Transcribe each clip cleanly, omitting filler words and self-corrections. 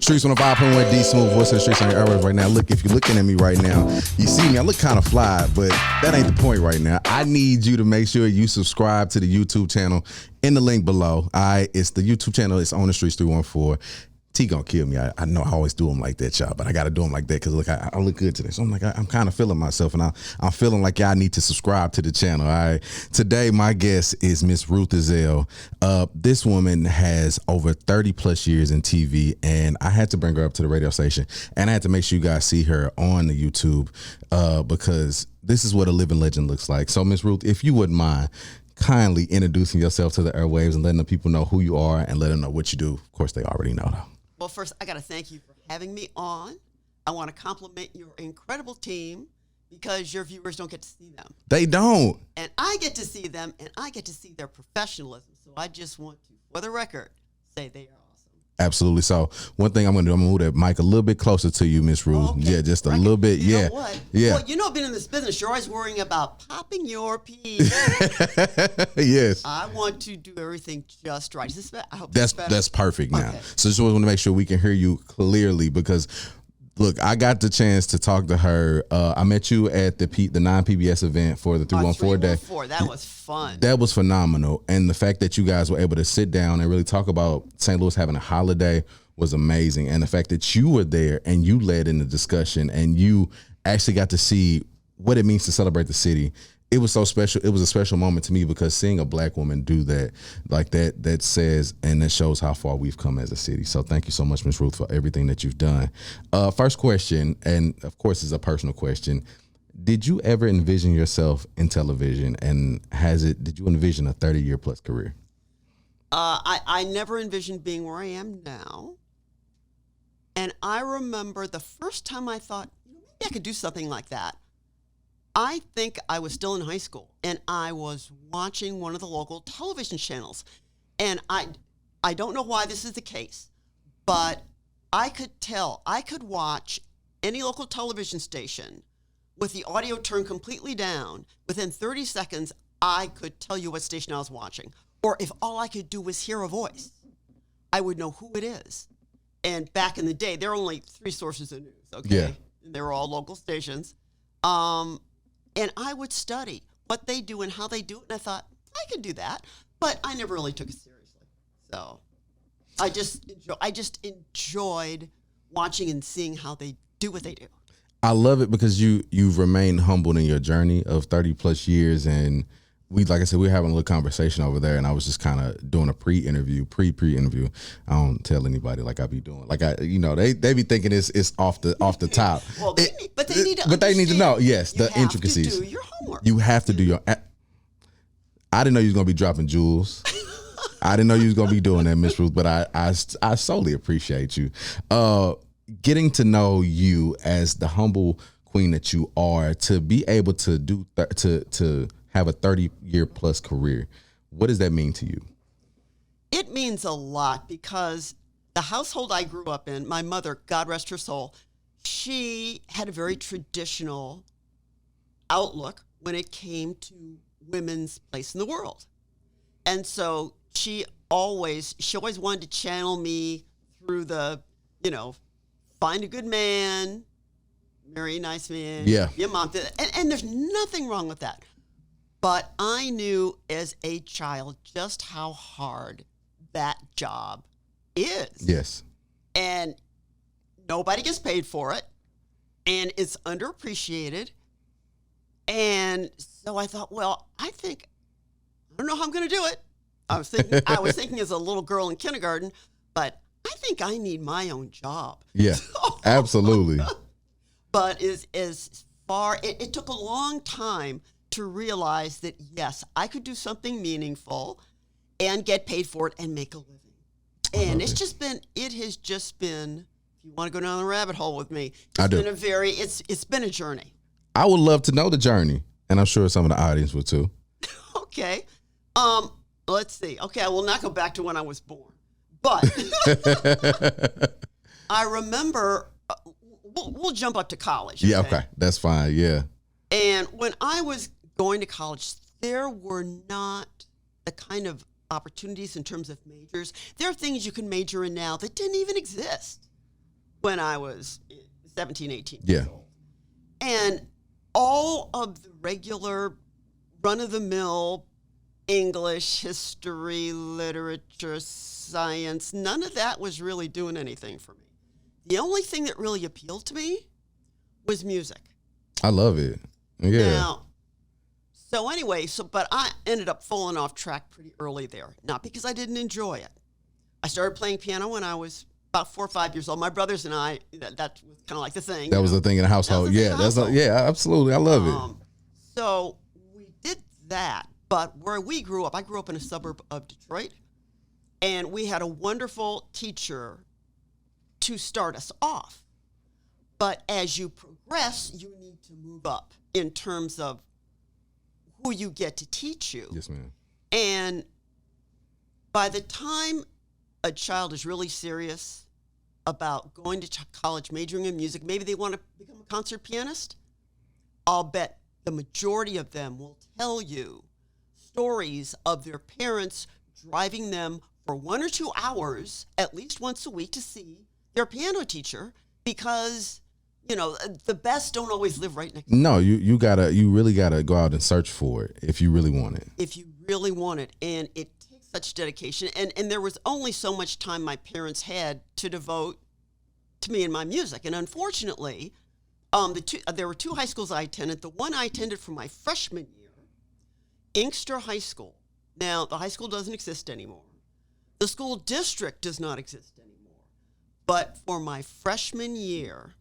Streets 105.1 Dsmoovee. What's in the streets on your airwaves right now? Look, if you're looking at me right now, you see me. I look kind of fly, but that ain't the point right now. I need you to make sure you subscribe to the YouTube channel in the link below. All right, it's the YouTube channel. It's On the Streets 314. T gonna kill me. I know I always do them like that, y'all, but I got to do them like that because look, I look good today. So I'm like, I'm kind of feeling myself, and I'm feeling like y'all need to subscribe to the channel. All right. Today, my guest is Miss Ruth Ezell. This woman has over 30 plus years in TV, and I had to bring her up to the radio station, and I had to make sure you guys see her on the YouTube because this is what a living legend looks like. So, Miss Ruth, if you wouldn't mind kindly introducing yourself to the airwaves and letting the people know who you are and let them know what you do. Of course, they already know, though. Well, first, I got to thank you for having me on. I want to compliment your incredible team because your viewers don't get to see them. They don't. And I get to see them, and I get to see their professionalism. So I just want to, for the record, say they are awesome. Absolutely. So one thing I'm going to do, I'm going to move that mic a little bit closer to you, Miss Ruth. Okay. Yeah, just a little bit. You yeah. know what? Yeah. Well, you know, being in this business, you're always worrying about popping your pee. Yes. I want to do everything just right. Is this better? I hope that's better. That's perfect now. Okay. So just want to make sure we can hear you clearly because look, I got the chance to talk to her. I met you at the non-PBS event for the 314 day. 314, that was fun. That was phenomenal. And the fact that you guys were able to sit down and really talk about St. Louis having a holiday was amazing. And the fact that you were there and you led in the discussion and you actually got to see what it means to celebrate the city. It was so special. It was a special moment to me because seeing a black woman do that, like that says, and that shows how far we've come as a city. So thank you so much, Ms. Ruth, for everything that you've done. First question, and of course it's a personal question. Did you ever envision yourself in television, and did you envision a 30-year plus career? I never envisioned being where I am now. And I remember the first time I thought, maybe I could do something like that. I think I was still in high school, and I was watching one of the local television channels. And I don't know why this is the case, but I could watch any local television station with the audio turned completely down. Within 30 seconds, I could tell you what station I was watching. Or if all I could do was hear a voice, I would know who it is. And back in the day, there were only 3 sources of news, okay? Yeah. And they were all local stations. And I would study what they do and how they do it. And I thought, I could do that. But I never really took it seriously. So I just enjoyed watching and seeing how they do what they do. I love it because you've remained humbled in your journey of 30 plus years. And like I said, we were having a little conversation over there, and I was just kind of doing a pre-interview. I don't tell anybody like I be doing. Like they be thinking it's off the top. Well, but they need to. But they need to know. Yes, the intricacies. You have to do your homework. You have to do your. I didn't know you was gonna be dropping jewels. I didn't know you was gonna be doing that, Miss Ruth. But I solely appreciate you. Getting to know you as the humble queen that you are, to be able to do to have a 30-year plus career. What does that mean to you? It means a lot because the household I grew up in, my mother, God rest her soul, she had a very traditional outlook when it came to women's place in the world. And so she always wanted to channel me through the, find a good man, marry a nice man. Yeah. Your mom did it. And there's nothing wrong with that. But I knew as a child just how hard that job is. Yes. And nobody gets paid for it. And it's underappreciated. And so I thought, well, I don't know how I'm going to do it. I was thinking as a little girl in kindergarten, but I think I need my own job. Yeah, absolutely. But it took a long time to realize that, yes, I could do something meaningful and get paid for it and make a living. And it has just been, if you want to go down the rabbit hole with me, it's been a journey. I would love to know the journey, and I'm sure some of the audience would too. Okay. Let's see. Okay, I will not go back to when I was born. But I remember, we'll jump up to college. Yeah, okay. That's fine, yeah. And when I was going to college, there were not the kind of opportunities in terms of majors. There are things you can major in now that didn't even exist when I was 17, 18 Yeah. years old. And all of the regular run-of-the-mill English, history, literature, science, none of that was really doing anything for me. The only thing that really appealed to me was music. I love it. Yeah. Now, so anyway, but I ended up falling off track pretty early there. Not because I didn't enjoy it. I started playing piano when I was about 4 or 5 years old. My brothers and I, that was kind of like the thing. That was the thing in the household. Yeah, yeah, absolutely. I love it. So we did that, but where we grew up, I grew up in a suburb of Detroit, and we had a wonderful teacher to start us off. But as you progress, you need to move up in terms of who you get to teach you. Yes, ma'am. And by the time a child is really serious about going to college, majoring in music, maybe they want to become a concert pianist, I'll bet the majority of them will tell you stories of their parents driving them for 1 or 2 hours, at least once a week, to see their piano teacher, because the best don't always live right next to you. No, you really gotta go out and search for it if you really want it. If you really want it, and it takes such dedication, and there was only so much time my parents had to devote to me and my music, and unfortunately, there were 2 high schools I attended. The one I attended for my freshman year, Inkster High School. Now, the high school doesn't exist anymore. The school district does not exist anymore. But for my freshman year,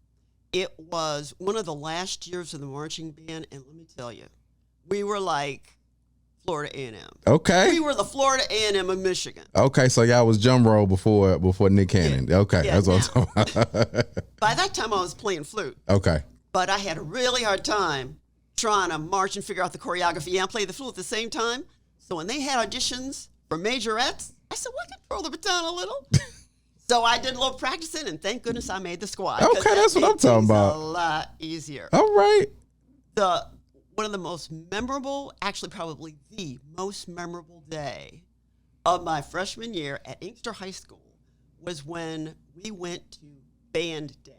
it was one of the last years of the marching band, and let me tell you, we were like Florida A&M. Okay. We were the Florida A&M of Michigan. Okay, so y'all was drum roll before Nick Cannon. Yeah. Okay, Yeah, that's what I'm talking about. By that time, I was playing flute. Okay. But I had a really hard time trying to march and figure out the choreography and play the flute at the same time. So when they had auditions for majorettes, I said, well, I can throw the baton a little. So I did a little practicing, and thank goodness I made the squad. Okay, that's what I'm talking about. A lot easier. All right. One of the most memorable, actually probably the most memorable day of my freshman year at Inkster High School was when we went to band day.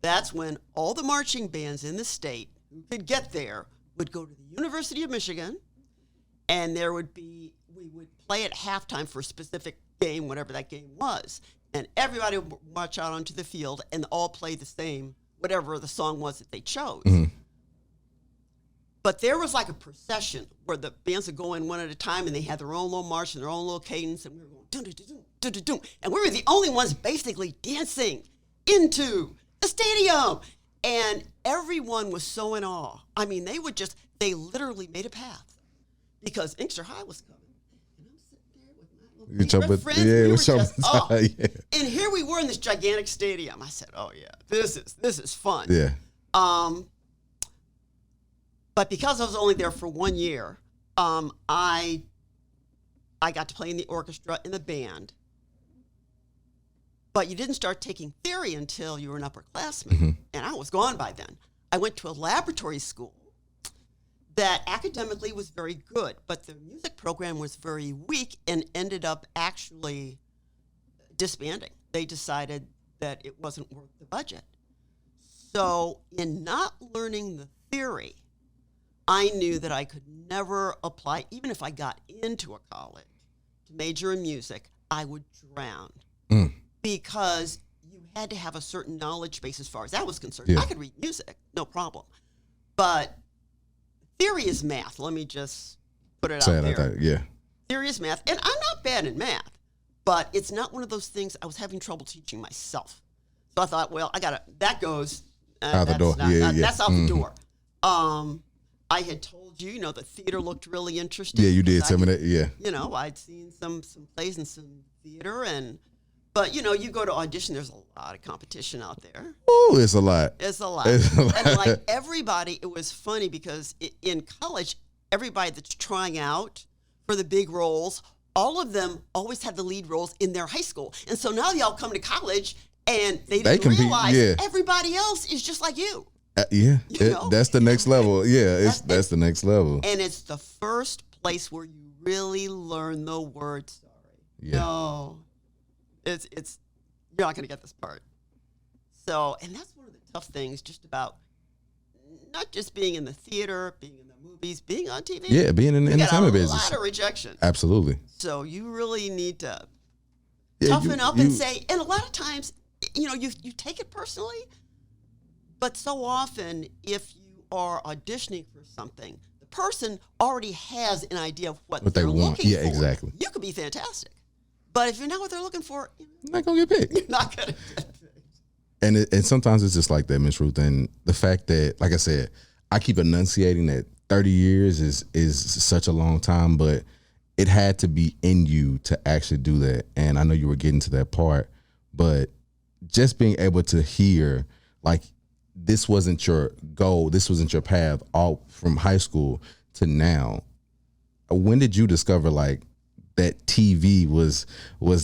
That's when all the marching bands in the state who could get there would go to the University of Michigan, and we would play at halftime for a specific game, whatever that game was, and everybody would march out onto the field and all play the same, whatever the song was that they chose. Mm-hmm. But there was like a procession where the bands would go in one at a time, and they had their own little march and their own little cadence, and we were going dun-dun-dun-dun, dun-dun-dun, and we were the only ones basically dancing into the stadium, and everyone was so in awe. I mean, they literally made a path because Inkster High was coming. And I'm sitting there with my little friends. Yeah. And here we were in this gigantic stadium. I said, oh yeah, this is fun. Yeah. But because I was only there for 1 year, I got to play in the orchestra in the band. But you didn't start taking theory until you were an upperclassman, Mm-hmm. and I was gone by then. I went to a laboratory school that academically was very good, but the music program was very weak and ended up actually disbanding. They decided that it wasn't worth the budget. So in not learning the theory, I knew that I could never apply, even if I got into a college to major in music, I would drown. Because you had to have a certain knowledge base as far as that was concerned. Yeah. I could read music, no problem. But theory is math. Let me just put it out there. Yeah. Theory is math. And I'm not bad in math, but it's not one of those things I was having trouble teaching myself. So I thought, well, that goes out the door. That's out the door. I had told you, the theater looked really interesting. Yeah, you did tell me that. Yeah. I'd seen some plays and some theater, but you go to audition, there's a lot of competition out there. Oh, it's a lot. It's a lot. And like everybody, it was funny because in college, everybody that's trying out for the big roles, all of them always had the lead roles in their high school. And so now they all come to college and they didn't realize everybody else is just like you. That's the next level. Yeah, that's the next level. And it's the first place where you really learn the word sorry. Yeah. No, it's you're not going to get this part. So, and that's one of the tough things just about not just being in the theater, being in the movies, being on TV. Yeah, being in the entertainment business. A lot of rejection. Absolutely. So you really need to toughen up and say, and a lot of times, you take it personally, but so often if you are auditioning for something, the person already has an idea of what they're want. looking Yeah, for. exactly. You could be fantastic, but if you're not what they're looking for, you're not going to get picked. You're not going to get picked. And sometimes it's just like that, Miss Ruth. And the fact that, like I said, I keep enunciating that 30 years is such a long time, but it had to be in you to actually do that. And I know you were getting to that part, but just being able to hear, like, this wasn't your goal, this wasn't your path, all from high school to now. When did you discover, like, that TV was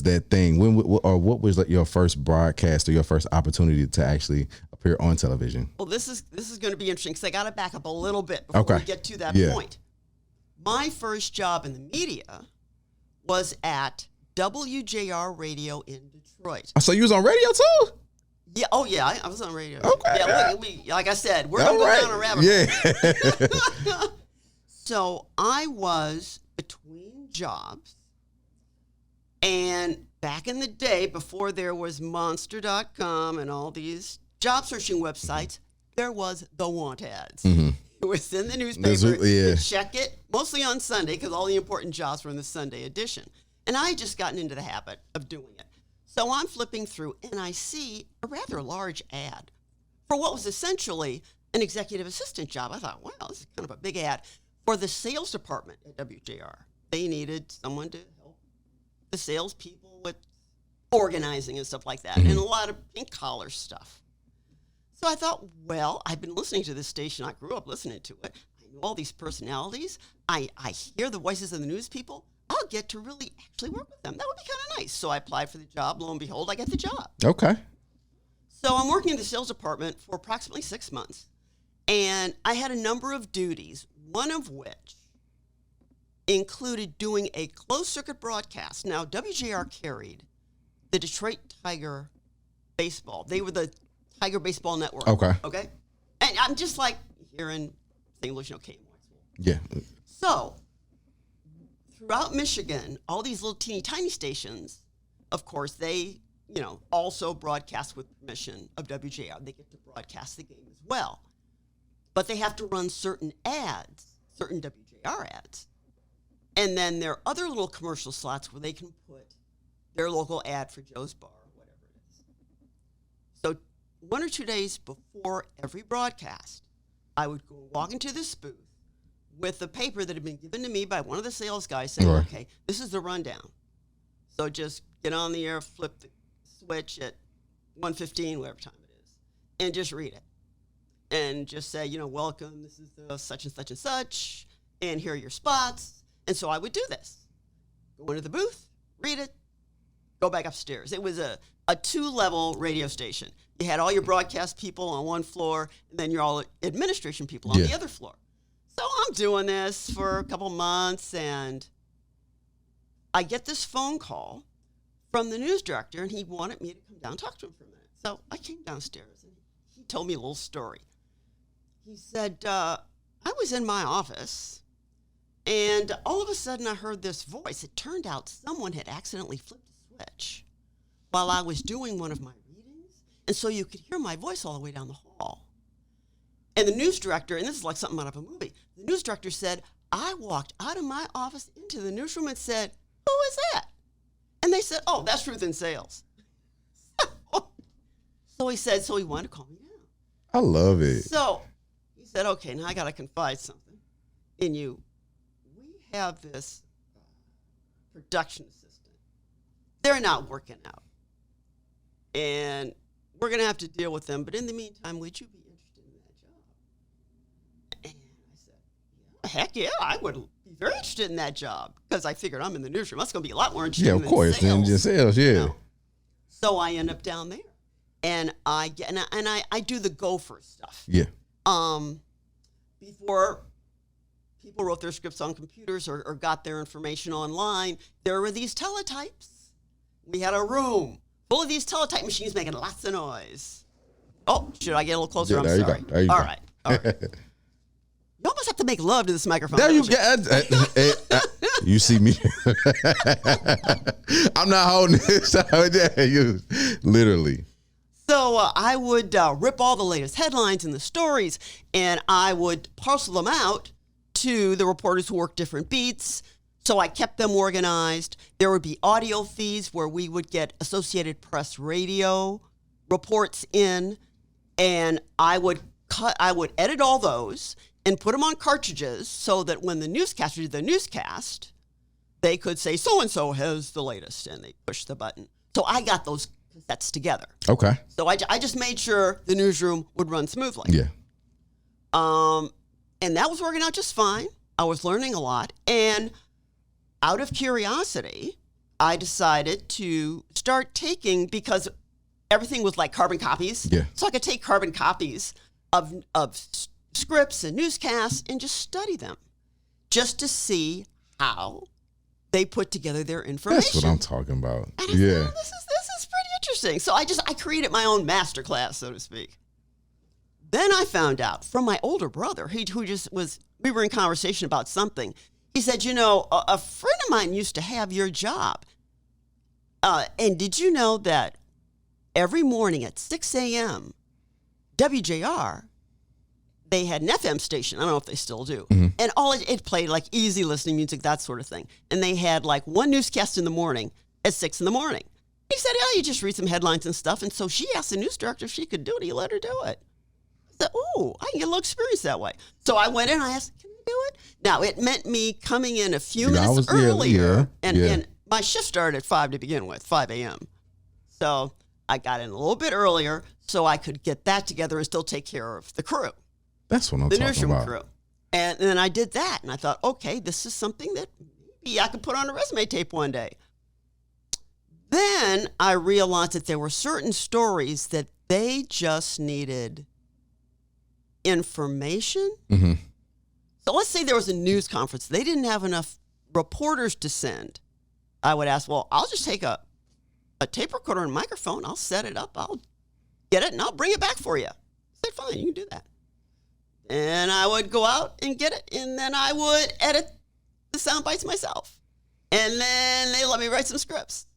that thing? When, or what was, like, your first broadcast or your first opportunity to actually appear on television? Well, this is going to be interesting because I got to back up a little bit before we get to that point. My first job in the media was at WJR Radio in Detroit. So you was on radio too? Yeah. Oh, yeah. I was on radio. Okay. Yeah. Like I said, we're going to go down a rabbit hole. Yeah. So I was between jobs. And back in the day, before there was Monster.com and all these job searching websites, there was the want ads. Mm-hmm. It was in the newspaper. You check it, mostly on Sunday, because all the important jobs were in the Sunday edition. And I had just gotten into the habit of doing it. So I'm flipping through, and I see a rather large ad for what was essentially an executive assistant job. I thought, wow, this is kind of a big ad for the sales department at WJR. They needed someone to help the salespeople with organizing and stuff like that, and a lot of pink-collar stuff. So I thought, well, I've been listening to this station. I grew up listening to it. I know all these personalities. I hear the voices of the news people. I'll get to really actually work with them. That would be kind of nice. So I applied for the job. Lo and behold, I get the job. Okay. So I'm working in the sales department for approximately 6 months. And I had a number of duties, one of which included doing a closed-circuit broadcast. Now, WJR carried the Detroit Tiger baseball. They were the Tiger Baseball Network. Okay. Okay? And I'm just like here in St. Louis, KMY. Yeah. So, throughout Michigan, all these little teeny tiny stations, of course, they, also broadcast with permission of WJR. They get to broadcast the game as well. But they have to run certain ads, certain WJR ads. And then there are other little commercial slots where they can put their local ad for Joe's Bar or whatever it is. So 1 or 2 days before every broadcast, I would go walk into this booth with the paper that had been given to me by one of the sales guys saying, okay, this is the rundown. So just get on the air, flip the switch at 1:15, whatever time it is, and just read it. And just say, welcome, this is the such and such and such, and here are your spots. And so I would do this. Go into the booth, read it, go back upstairs. It was a 2-level radio station. You had all your broadcast people on one floor, and then your all administration people on the other floor. So I'm doing this for a couple months, and I get this phone call from the news director, and he wanted me to come down and talk to him for a minute. So I came downstairs, and he told me a little story. He said, I was in my office, and all of a sudden I heard this voice. It turned out someone had accidentally flipped a switch while I was doing one of my readings, and so you could hear my voice all the way down the hall. And the news director, and this is like something out of a movie, the news director said, I walked out of my office into the newsroom and said, who is that? And they said, oh, that's Ruth in sales. So he said, so he wanted to call me down. I love it. So he said, okay, now I got to confide something in you. We have this production assistant. They're not working out. And we're going to have to deal with them. But in the meantime, would you be interested in that job? And I said, yeah, heck yeah, I would be very interested in that job. Because I figured I'm in the newsroom. That's going to be a lot more interesting than sales. Yeah, of course, than sales, yeah. So I end up down there. And I do the gopher stuff. Yeah. Before people wrote their scripts on computers or got their information online, there were these teletypes. We had a room full of these teletype machines making lots of noise. Oh, should I get a little closer? Yeah, I'm there you sorry. go. There you All go. right. All right. You almost have to make love to this microphone. There you don't go. You see me. I'm not holding this. You literally. So I would rip all the latest headlines and the stories, and I would parcel them out to the reporters who work different beats. So I kept them organized. There would be audio feeds where we would get Associated Press radio reports in, and I would edit all those and put them on cartridges so that when the newscaster did the newscast, they could say, so-and-so has the latest, and they push the button. So I got those cassettes together. Okay. So I just made sure the newsroom would run smoothly. Yeah. And that was working out just fine. I was learning a lot. And out of curiosity, I decided to start taking, because everything was like carbon copies. Yeah. So I could take carbon copies of scripts and newscasts and just study them just to see how they put together their information. That's what I'm talking about. And I Yeah. thought, this is pretty interesting. So I created my own master class, so to speak. Then I found out from my older brother, we were in conversation about something. He said, a friend of mine used to have your job. And did you know that every morning at 6 a.m., WJR, they had an FM station. I don't know if they still do. Mm-hmm. And it played like easy listening music, that sort of thing. And they had like one newscast in the morning at 6 in the morning. He said, you just read some headlines and stuff. And so she asked the news director if she could do it. He let her do it. I said, I can get a little experience that way. So I went in and I asked, can you do it? Now, it meant me coming in a few minutes earlier. And my shift started at 5 to begin with, 5 a.m. So I got in a little bit earlier so I could get that together and still take care of the crew. That's what I'm talking about. The newsroom crew. And then I did that. And I thought, okay, this is something that maybe I could put on a resume tape one day. Then I realized that there were certain stories that they just needed information. Mm-hmm. So let's say there was a news conference. They didn't have enough reporters to send. I would ask, well, I'll just take a tape recorder and microphone. I'll set it up. I'll get it, and I'll bring it back for you. I said, fine, you can do that. And I would go out and get it, and then I would edit the sound bites myself. And then they let me write some scripts.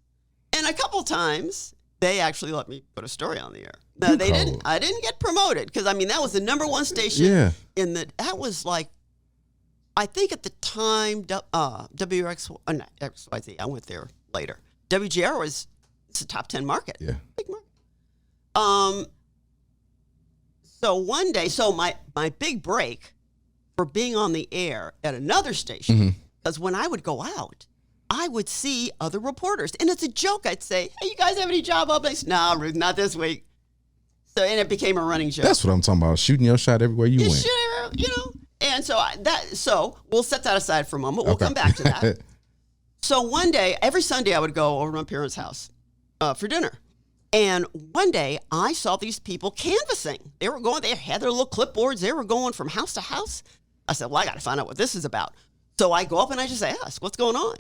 And a couple times, they actually let me put a story on the air. No, they didn't. I didn't get promoted because, that was the number one station. Yeah. That was like, I think at the time, XYZ, I went there later. WGR it's a top 10 market. Yeah. Big market. So one day, my big break for being on the air at another station, because when I would go out, I would see other reporters. And it's a joke. I'd say, hey, you guys have any job openings? No, Ruth, not this week. So, and it became a running joke. That's what I'm talking about. Shooting your shot everywhere you went. And so we'll set that aside for a moment. We'll come back to that. So one day, every Sunday, I would go over to my parents' house for dinner. And one day, I saw these people canvassing. They had their little clipboards. They were going from house to house. I said, well, I got to find out what this is about. So I go up and I just ask, what's going on?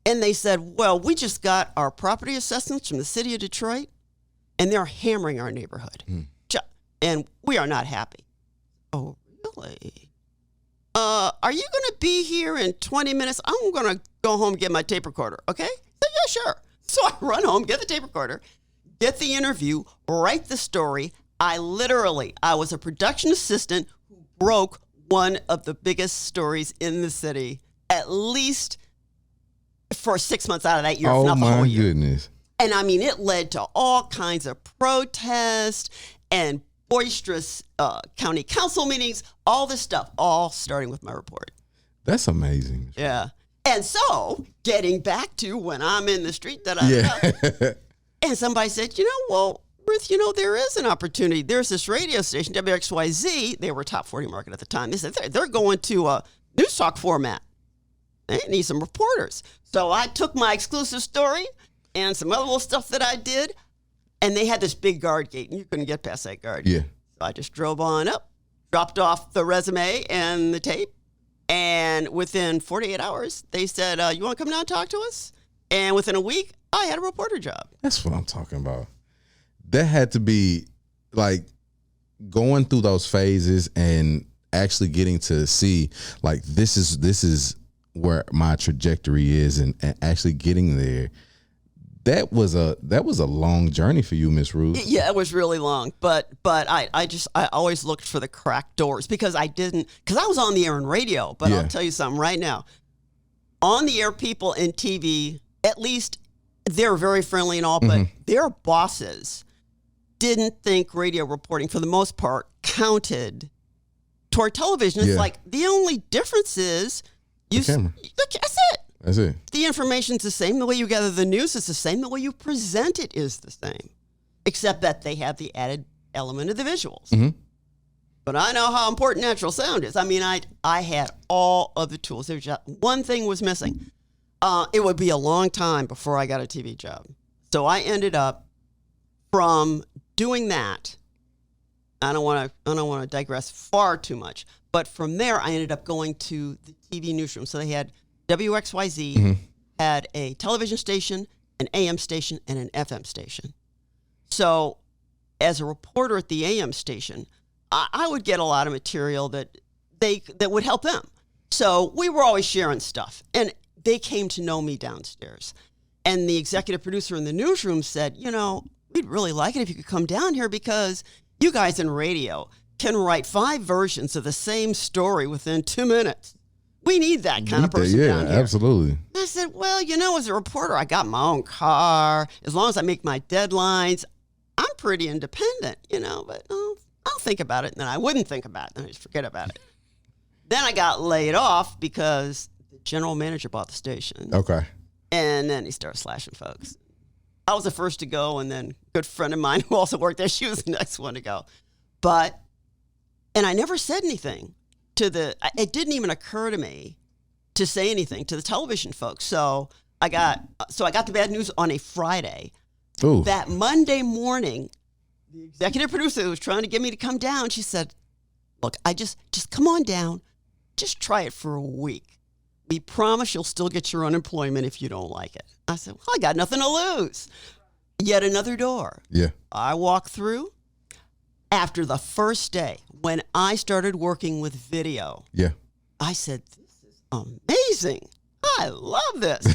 And they said, well, we just got our property assessments from the city of Detroit, and they're hammering our neighborhood. And we are not happy. Oh, really? Are you going to be here in 20 minutes? I'm going to go home and get my tape recorder, okay? So, yeah, sure. So I run home, get the tape recorder, get the interview, write the story. I was a production assistant who broke one of the biggest stories in the city, at least for 6 months out of that year, if not the whole year. Oh, my goodness. And it led to all kinds of protests and boisterous county council meetings, all this stuff, all starting with my report. That's amazing. Yeah. And so, getting back to when I'm in the street that I and somebody said, well, Ruth, there is an opportunity. There's this radio station, WXYZ. They were top 40 market at the time. They said they're going to a news talk format. They need some reporters. So I took my exclusive story and some other little stuff that I did, and they had this big guard gate, and you couldn't get past that guard gate. Yeah. So I just drove on up, dropped off the resume and the tape, and within 48 hours, they said, you want to come down and talk to us? And within a week, I had a reporter job. That's what I'm talking about. That had to be, like, going through those phases and actually getting to see like this is where my trajectory is, and actually getting there. That was a long journey for you, Miss Ruth. Yeah, it was really long, but I always looked for the cracked doors because I was on the air and radio. But I'll tell you something right now, on the air people in TV, at least they're very friendly and all, but their bosses didn't think radio reporting, for the most part, counted toward television. It's like the only difference is that's it. That's it. The information's the same. The way you gather the news is the same. The way you present it is the same, except that they have the added element of the visuals. Mm-hmm. But I know how important natural sound is. I mean, I had all of the tools. There's just one thing was missing. It would be a long time before I got a TV job. So I ended up from doing that. I don't want to digress far too much. But from there, I ended up going to the TV newsroom. So they had WXYZ, had a television station, an AM station, and an FM station. So as a reporter at the AM station, I would get a lot of material that would help them. So we were always sharing stuff. And they came to know me downstairs. And the executive producer in the newsroom said, we'd really like it if you could come down here because you guys in radio can write 5 versions of the same story within 2 minutes. We need that kind of person down here. Absolutely. I said, well, as a reporter, I got my own car. As long as I make my deadlines, I'm pretty independent, but I'll think about it. And then I wouldn't think about it. Then I just forget about it. Then I got laid off because the general manager bought the station. Okay. And then he started slashing folks. I was the first to go, and then a good friend of mine who also worked there, she was the next one to go. And I never said anything it didn't even occur to me to say anything to the television folks. So I got the bad news on a Friday. Ooh. That Monday morning, the executive producer who was trying to get me to come down, she said, look, I just come on down. Just try it for a week. We promise you'll still get your unemployment if you don't like it. I said, well, I got nothing to lose. Yet another door. Yeah. I walked through. After the first day, when I started working with video, I said, this is amazing. I love this.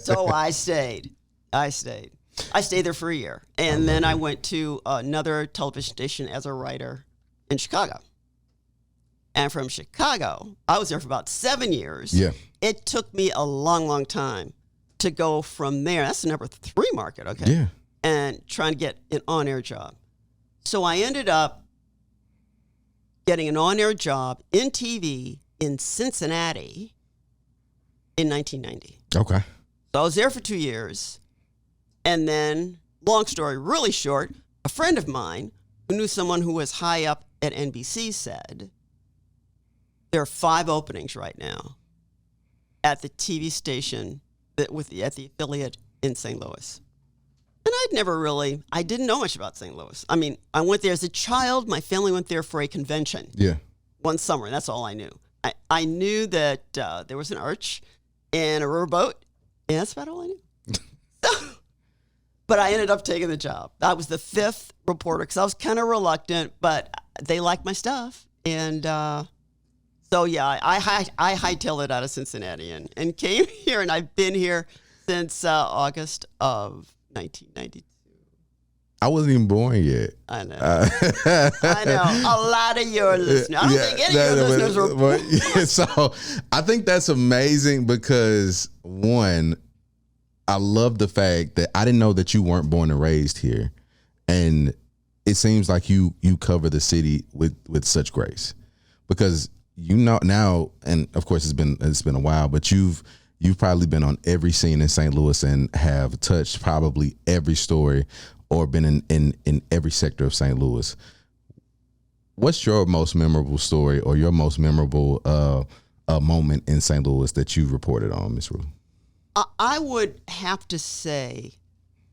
So I stayed. I stayed there for a year. And then I went to another television station as a writer in Chicago. And from Chicago, I was there for about 7 years. Yeah. It took me a long, long time to go from there. That's the number 3 market, okay? Yeah. And trying to get an on-air job. So I ended up getting an on-air job in TV in Cincinnati in 1990. Okay. So I was there for 2 years. And then, long story really short, a friend of mine who knew someone who was high up at NBC said, there are 5 openings right now at the TV station at the affiliate in St. Louis. And I didn't know much about St. Louis. I mean, I went there as a child. My family went there for a convention. Yeah. One summer, and that's all I knew. I knew that there was an arch and a riverboat, and that's about all I knew. But I ended up taking the job. I was the 5th reporter because I was kind of reluctant, but they liked my stuff. And so, yeah, I hightailed it out of Cincinnati and came here, and I've been here since August of 1992. I wasn't even born yet. I know. I know. A lot of your listeners. I don't think any of your listeners were born. So I think that's amazing because, one, I love the fact that I didn't know that you weren't born and raised here. And it seems like you cover the city with such grace. Because now, and of course it's been a while, but you've probably been on every scene in St. Louis and have touched probably every story or been in every sector of St. Louis. What's your most memorable story or your most memorable moment in St. Louis that you've reported on, Ms. Ruth? I would have to say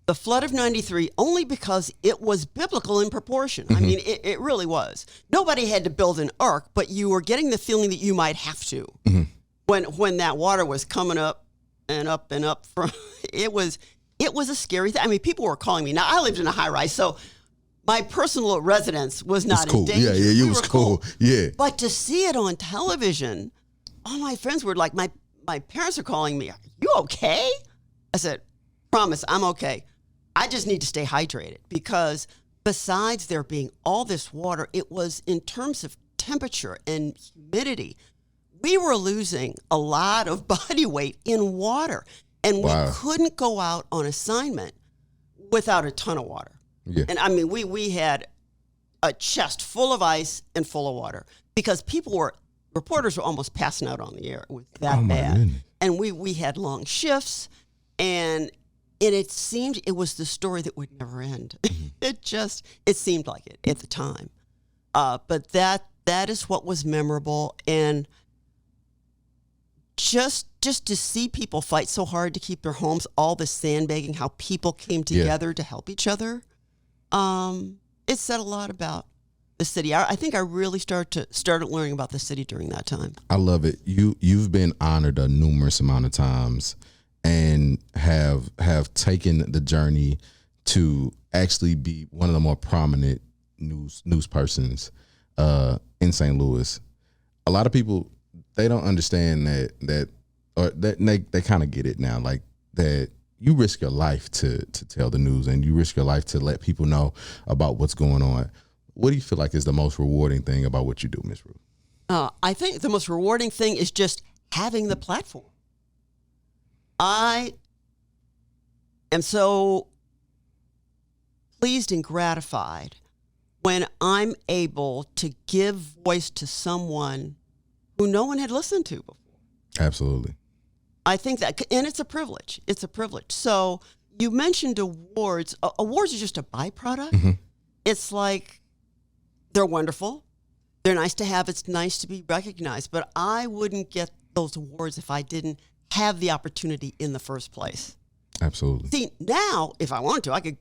the flood of 93, only because it was biblical in proportion. I mean, it really was. Nobody had to build an ark, but you were getting the feeling that you might have to. When that water was coming up and up and up from, it was a scary thing. I mean, people were calling me. Now, I lived in a high rise, so my personal residence was not cool. in danger. Yeah, you We was were cool. Yeah. But to see it on television, all my friends were like, my parents are calling me, "Are you okay?" I said, "Promise, I'm okay. I just need to stay hydrated," because besides there being all this water, it was in terms of temperature and humidity, we were losing a lot of body weight in water. And we couldn't go out on assignment without a ton of water. Yeah. And I mean, we had a chest full of ice and full of water because reporters were almost passing out on the air. It was that bad. Goodness. And we had long shifts, and it seemed it was the story that would never end. It seemed like it at the time. But that is what was memorable. And just to see people fight so hard to keep their homes, all the sandbagging, how people came together to help each other, it said a lot about the city. I think I really started learning about the city during that time. I love it. You've been honored a numerous amount of times and have taken the journey to actually be one of the more prominent news persons in St. Louis. A lot of people, they don't understand that they kind of get it now, like that you risk your life to tell the news and you risk your life to let people know about what's going on. What do you feel like is the most rewarding thing about what you do, Ms. Ruth? I think the most rewarding thing is just having the platform. I am so pleased and gratified when I'm able to give voice to someone who no one had listened to before. Absolutely. I think that, and it's a privilege. It's a privilege. So you mentioned awards. Awards are just a byproduct. Mm-hmm. It's like they're wonderful. They're nice to have. It's nice to be recognized. But I wouldn't get those awards if I didn't have the opportunity in the first place. Absolutely. See, now, if I wanted to, I could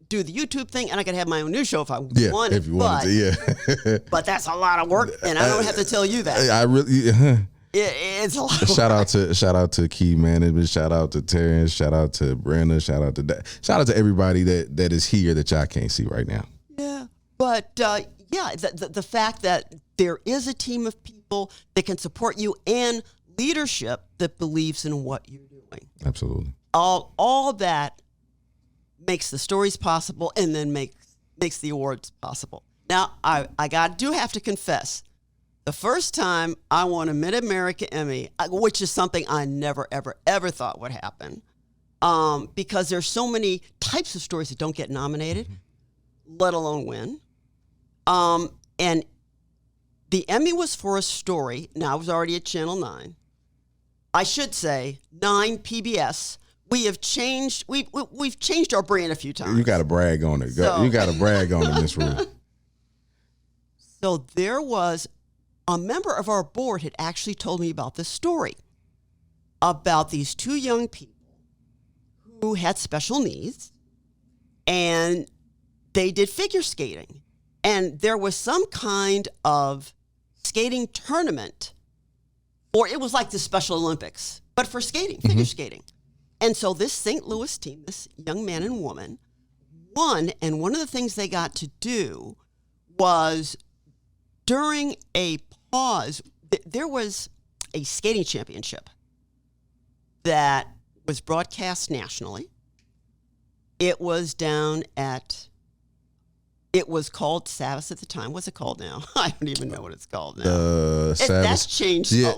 do the YouTube thing and I could have my own news show if I wanted. If you wanted to, yeah. But that's a lot of work, and I don't have to tell you that. I really... It's a lot of work. Shout out to Key Management, shout out to Terrence, shout out to Brenda, shout out to everybody that is here that y'all can't see right now. Yeah. But the fact that there is a team of people that can support you and leadership that believes in what you're doing. Absolutely. All that makes the stories possible and then makes the awards possible. Now, I do have to confess, the first time I won a Mid-America Emmy, which is something I never, ever, ever thought would happen, because there's so many types of stories that don't get nominated, let alone win. And the Emmy was for a story. Now, I was already at Channel 9. I should say 9 PBS. We have changed. We've changed our brand a few times. You got to brag on it. You got to brag on it, Miss Ruth. So there was a member of our board had actually told me about this story about these two young people who had special needs, and they did figure skating, and there was some kind of skating tournament, or it was like the Special Olympics, but for skating, figure skating. And so this St. Louis team, this young man and woman, won, and one of the things they got to do was during a pause, there was a skating championship that was broadcast nationally. It was down at, it was called Savas at the time. What's it called now? I don't even know what it's called now. That's changed. I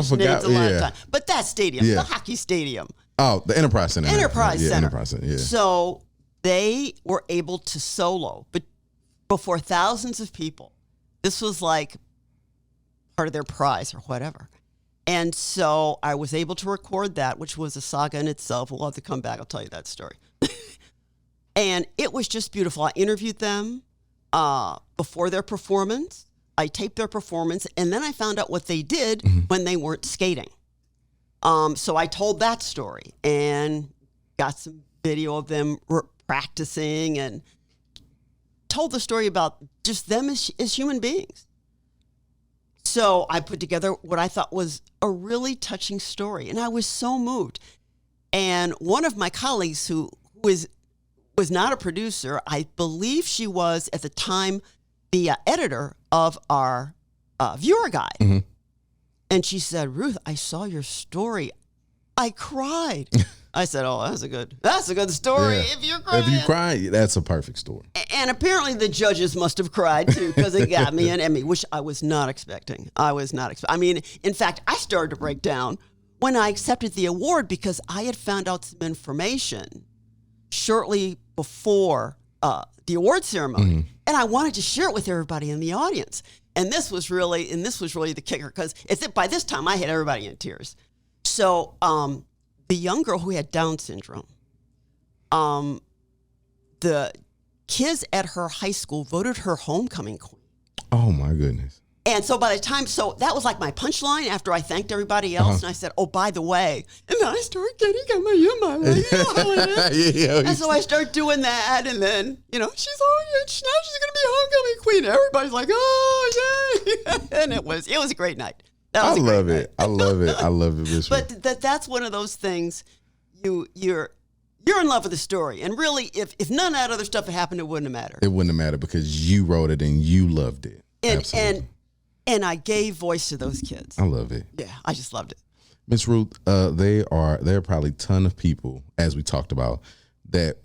forgot. A lot of time. But that stadium, the hockey stadium. Oh, the Enterprise Center. Enterprise Center. Enterprise Center, yeah. So they were able to solo, but before thousands of people. This was like part of their prize or whatever. And so I was able to record that, which was a saga in itself. We'll have to come back. I'll tell you that story. And it was just beautiful. I interviewed them before their performance. I taped their performance, and then I found out what they did when they weren't skating. So I told that story and got some video of them practicing and told the story about just them as human beings. So I put together what I thought was a really touching story, and I was so moved. And one of my colleagues who was not a producer. I believe she was, at the time, the editor of our viewer guide. Mm-hmm. And she said, Ruth, I saw your story. I cried. I said, oh, that's a good story. Yeah. If you're crying. If you cry, that's a perfect story. And apparently the judges must have cried too, because it got me an Emmy, which I was not expecting. I mean, in fact, I started to break down when I accepted the award, because I had found out some information shortly before the award ceremony, and I wanted to share it with everybody in the audience. And this was really the kicker, because by this time I had everybody in tears. So the young girl who had Down syndrome, the kids at her high school voted her homecoming queen. Oh my goodness. And so by the time, that was like my punchline after I thanked everybody else. And I said, oh, by the way, and then I started getting my like, you know how it is. And so I started doing that. And then, now she's going to be homecoming queen. Everybody's like, oh, yay. And it was a great night. I love it. I love it, Miss Ruth. But that's one of those things, you're in love with the story. And really, if none of that other stuff had happened, it wouldn't have mattered. It wouldn't have mattered because you wrote it and you loved it. Absolutely. And I gave voice to those kids. I love it. Yeah, I just loved it. Miss Ruth, there are probably a ton of people, as we talked about, that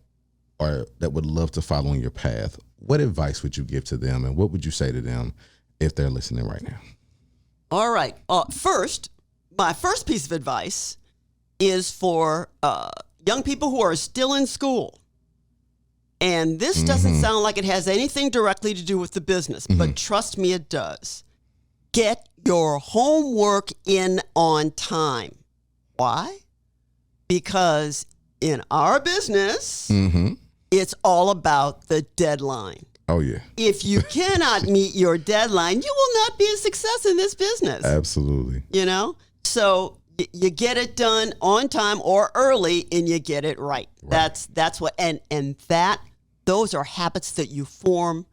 would love to follow in your path. What advice would you give to them, and what would you say to them if they're listening right now? All right. My first piece of advice is for young people who are still in school. And this doesn't sound like it has anything directly to do with the business, but trust me, it does. Get your homework in on time. Why? Because in our business, it's all about the deadline. Oh, yeah. If you cannot meet your deadline, you will not be a success in this business. Absolutely. So you get it done on time or early, and you get it right. That's what, and those are habits that you form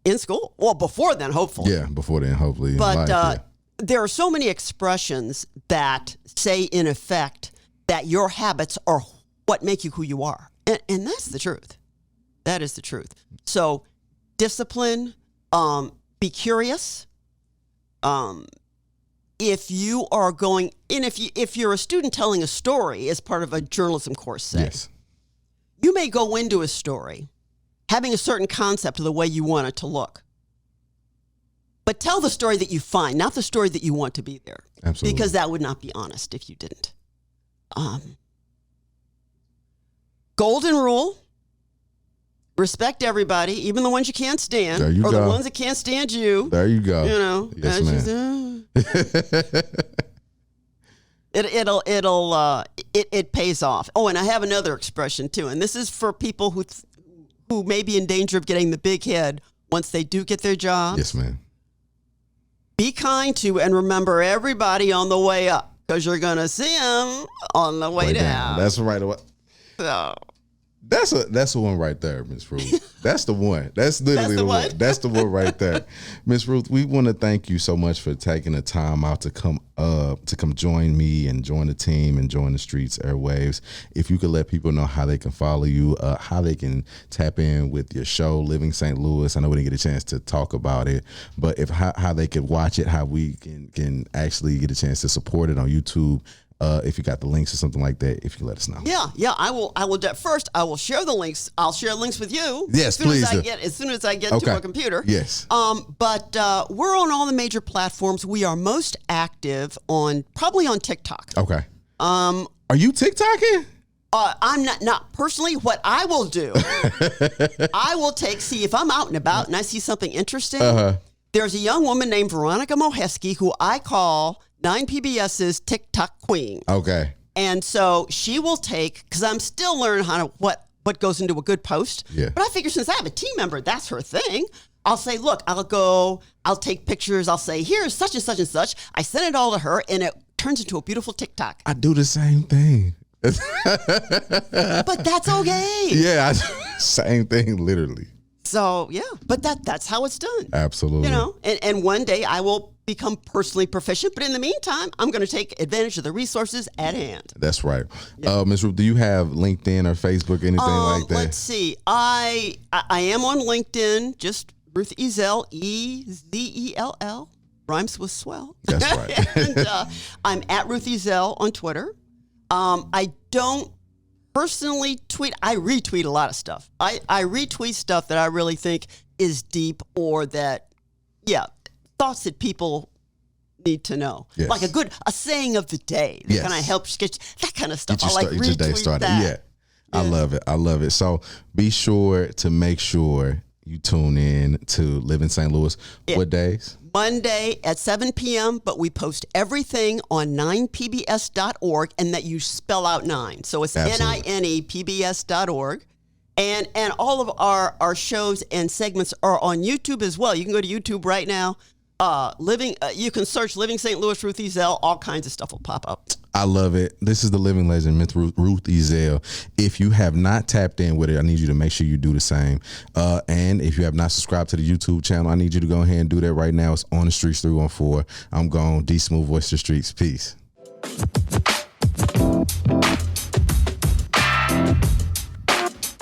in school. Well, before then, hopefully. Yeah, before then, hopefully. But there are so many expressions that say, in effect, that your habits are what make you who you are. And that's the truth. That is the truth. So discipline, be curious. If you are going, and if you're a student telling a story as part of a journalism course, say, yes, you may go into a story having a certain concept of the way you want it to look. But tell the story that you find, not the story that you want to be there. Absolutely. Because that would not be honest if you didn't. Golden rule: respect everybody, even the ones you can't stand, there you or go. the ones that can't stand you. There you go. Yes, ma'am. It pays off. Oh, and I have another expression too, and this is for people who may be in danger of getting the big head once they do get their job. Yes, ma'am. Be kind to and remember everybody on the way up, because you're going to see them on the way down. That's right. So. That's the one right there, Miss Ruth. That's the one. That's literally the one. That's the one right there. Miss Ruth, we want to thank you so much for taking the time out to come join me and join the team and join the Streets Airwaves. If you could let people know how they can follow you, how they can tap in with your show, Living St. Louis. I know we didn't get a chance to talk about it, but how they could watch it, how we can actually get a chance to support it on YouTube. If you got the links or something like that, if you let us know. Yeah, I will. First, I will share the links. I'll share links with you. Yes, please. As soon as I get to a computer. Yes. But we're on all the major platforms. We are most active probably on TikTok. Okay. Are you TikToking? I'm not personally. What I will do, I will see if I'm out and about and I see something interesting. There's a young woman named Veronica Moheski who I call 9PBS's TikTok queen. Okay. And so she will because I'm still learning what goes into a good post. Yeah. But I figure since I have a team member, that's her thing. I'll say, look, I'll take pictures. I'll say, here's such and such and such. I send it all to her, and it turns into a beautiful TikTok. I do the same thing. But that's okay. Yeah, same thing, literally. So, yeah, but that's how it's done. Absolutely. And one day I will become personally proficient. But in the meantime, I'm going to take advantage of the resources at hand. That's right. Ms. Ruth, do you have LinkedIn or Facebook, anything like that? Let's see. I am on LinkedIn, just Ruth Ezell, Ezell. Rhymes with swell. That's right. And I'm at Ruth Ezell on Twitter. I don't personally tweet. I retweet a lot of stuff. I retweet stuff that I really think is deep or that, thoughts that people need to know. Yes. Like a saying of the day that kind of helps get that kind of stuff. I like retweet that. Yeah. I love it. I love it. So be sure to make sure you tune in to Live in St. Louis. What days? Monday at 7 p.m., but we post everything on 9pbs.org, and that you spell out 9. So it's NINEPBS.org. And all of our shows and segments are on YouTube as well. You can go to YouTube right now. You can search Living St. Louis, Ruth Ezell. All kinds of stuff will pop up. I love it. This is the living legend, Ms. Ruth Ezell. If you have not tapped in with it, I need you to make sure you do the same. And if you have not subscribed to the YouTube channel, I need you to go ahead and do that right now. It's On the Streets 314. I'm gone. Dsmoovee, Voice of the Streets. Peace.